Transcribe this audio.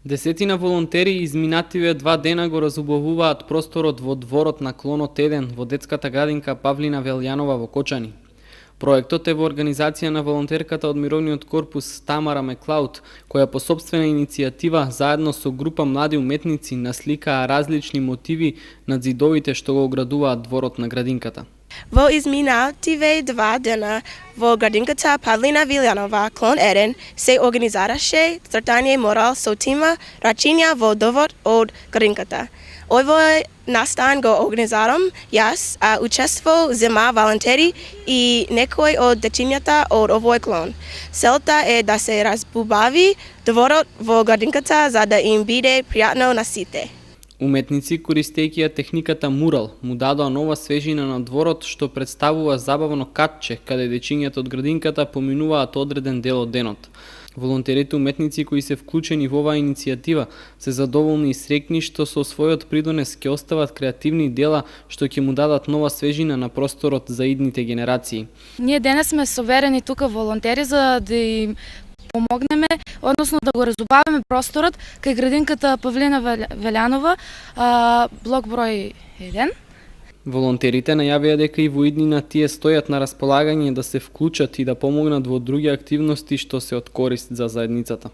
Десетина волонтери изминативе 2 дена го разубавуваат просторот во дворот на клонот 1 во детската градинка Павлина Велјанова во Кочани. Проектот е во организација на волонтерката од Мировниот корпус Тамара Меклауд, која по сопствена иницијатива заедно со група млади уметници насликаа различни мотиви на ѕидовите што го оградуваат дворот на градинката. Во изминативе 2 дена во градинката Павлина Велјанова, клон 1, се организираше цртање мурал со тема рачиња во дворот од градинката. Овој настан го организирам јас, а учествувал зема волонтери и некои од дечињата од овој клон. Целта е да се разбубави дворот во градинката за да им биде пријатно на сите. Уметници, користејќи ја техниката мурал, му дадоа нова свежина на дворот што представува забавно катче каде дечињата од градинката поминуваат одреден дел од денот. Волонтерите уметници кои се вклучени во оваа иницијатива се задоволни и среќни што со својот придонес ќе остават креативни дела што ќе му дадат нова свежина на просторот за идните генерации. Ние денес сме соверени тука волонтери за да им помогнеме, односно да го разубавиме просторот кај градинката Павлина Велјанова, блок број 1. Волонтерите најавија дека и во иднина тие стојат на располагање да се вклучат и да помогнат во други активности што се од корист за заедницата.